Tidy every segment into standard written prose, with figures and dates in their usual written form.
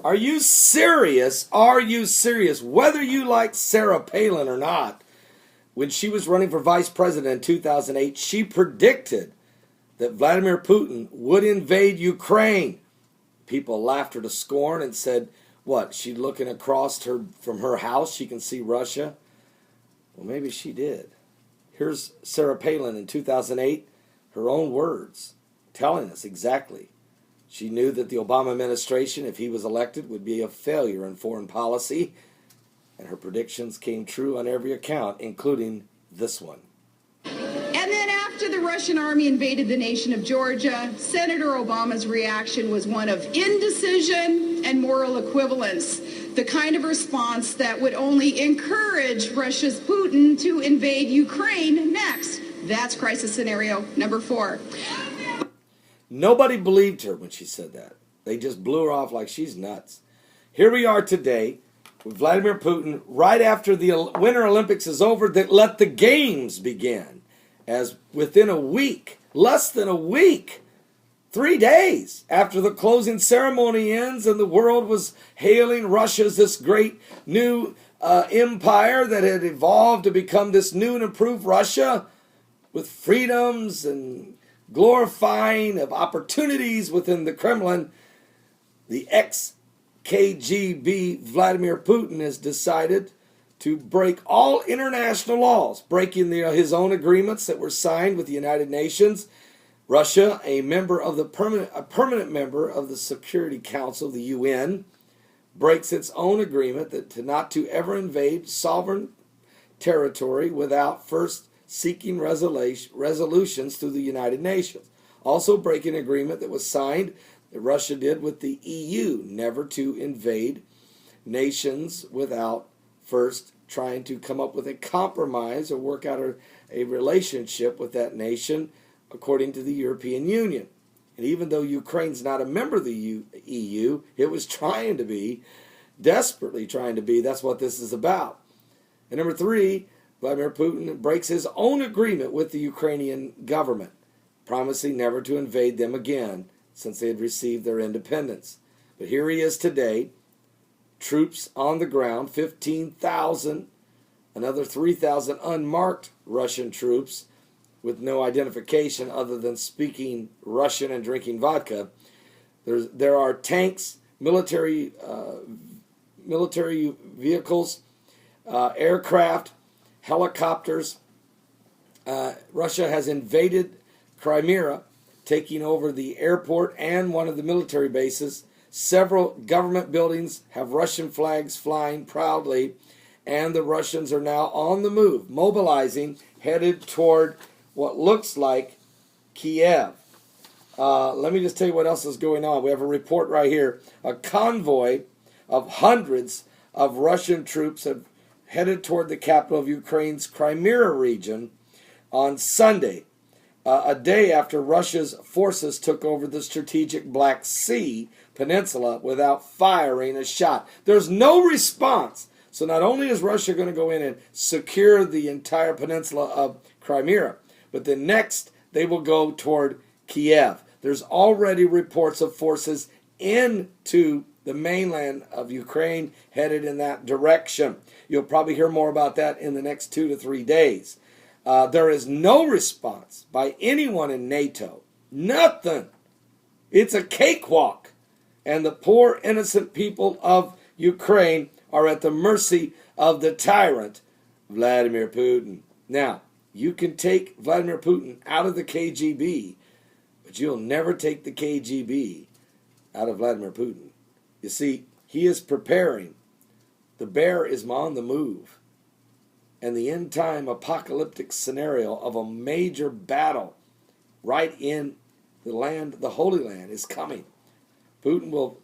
Are you serious? Are you serious? Whether you like Sarah Palin or not, when she was running for vice president in 2008, she predicted that Vladimir Putin would invade Ukraine. People laughed her to scorn and said, what, she's looking across from her house, she can see Russia? Well, maybe she did. Here's Sarah Palin in 2008, her own words, telling us exactly. She knew that the Obama administration, if he was elected, would be a failure in foreign policy, and her predictions came true on every account, including this one. And then after the Russian army invaded the nation of Georgia, Senator Obama's reaction was one of indecision and moral equivalence, the kind of response that would only encourage Russia's Putin to invade Ukraine next. That's crisis scenario number 4. Nobody believed her when she said that. They just blew her off like she's nuts. Here we are today with Vladimir Putin, right after the Winter Olympics is over, that let the games begin. As within a week, less than a week, 3 days after the closing ceremony ends and the world was hailing Russia as this great new empire that had evolved to become this new and improved Russia with freedoms and glorifying of opportunities within the Kremlin, the ex-KGB Vladimir Putin has decided to break all international laws, breaking his own agreements that were signed with the United Nations. Russia, a permanent member of the Security Council, the UN, breaks its own agreement not to ever invade sovereign territory without first seeking resolutions through the United Nations. Also breaking an agreement that was signed, that Russia did with the EU, never to invade nations without first trying to come up with a compromise or work out a relationship with that nation according to the European Union. And even though Ukraine's not a member of the EU, it was trying to be, desperately trying to be. That's what this is about. And number 3, Vladimir Putin breaks his own agreement with the Ukrainian government, promising never to invade them again since they had received their independence. But here he is today, troops on the ground, 15,000, another 3,000 unmarked Russian troops with no identification other than speaking Russian and drinking vodka. There are tanks, military vehicles, aircraft, helicopters. Russia has invaded Crimea, taking over the airport and one of the military bases. Several government buildings have Russian flags flying proudly, and the Russians are now on the move, mobilizing, headed toward what looks like Kiev. Let me just tell you what else is going on. We have a report right here. A convoy of hundreds of Russian troops have headed toward the capital of Ukraine's Crimea region on Sunday, a day after Russia's forces took over the strategic Black Sea Peninsula without firing a shot. There's no response. So not only is Russia going to go in and secure the entire peninsula of Crimea, but then next they will go toward Kiev. There's already reports of forces into the mainland of Ukraine headed in that direction. You'll probably hear more about that in the next 2 to 3 days. There is no response by anyone in NATO. Nothing. It's a cakewalk. And the poor innocent people of Ukraine are at the mercy of the tyrant, Vladimir Putin. Now, you can take Vladimir Putin out of the KGB, but you'll never take the KGB out of Vladimir Putin. You see, he is preparing. The bear is on the move. And the end-time apocalyptic scenario of a major battle right in the land, the Holy Land, is coming. Putin will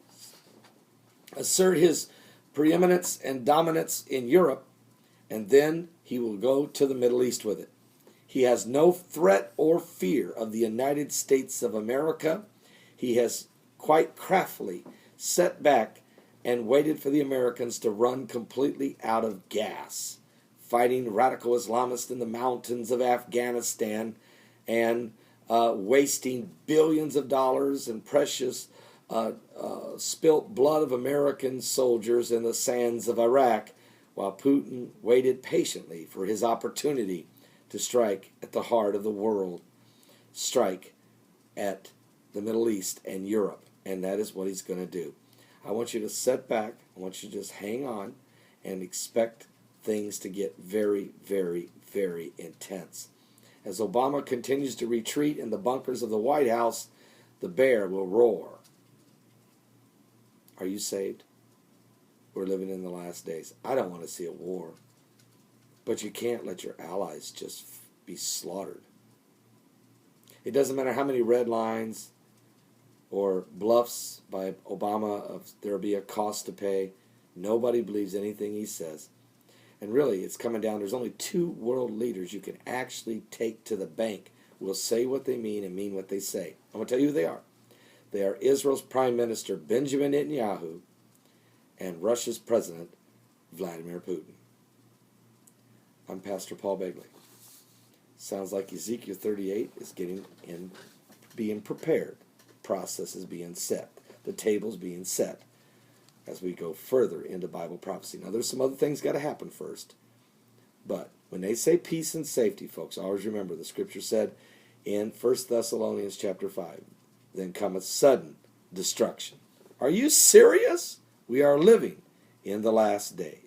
assert his preeminence and dominance in Europe, and then he will go to the Middle East with it. He has no threat or fear of the United States of America. He has quite craftily set back and waited for the Americans to run completely out of gas, fighting radical Islamists in the mountains of Afghanistan and wasting billions of dollars and precious spilt blood of American soldiers in the sands of Iraq, while Putin waited patiently for his opportunity to strike at the heart of the world, strike at the Middle East and Europe. And that is what he's going to do. I want you to sit back. I want you to just hang on and expect things to get very, very, very intense. As Obama continues to retreat in the bunkers of the White House, the bear will roar. Are you saved? We're living in the last days. I don't want to see a war. But you can't let your allies just be slaughtered. It doesn't matter how many red lines or bluffs by Obama of there will be a cost to pay. Nobody believes anything he says. And really, it's coming down. There's only two world leaders you can actually take to the bank who will say what they mean and mean what they say. I'm going to tell you who they are. They are Israel's Prime Minister Benjamin Netanyahu and Russia's President Vladimir Putin. I'm Pastor Paul Begley. Sounds like Ezekiel 38 is being prepared. The process is being set. The table's being set as we go further into Bible prophecy. Now, there's some other things got to happen first. But when they say peace and safety, folks, always remember the scripture said in 1 Thessalonians chapter 5, then cometh sudden destruction. Are you serious? We are living in the last day.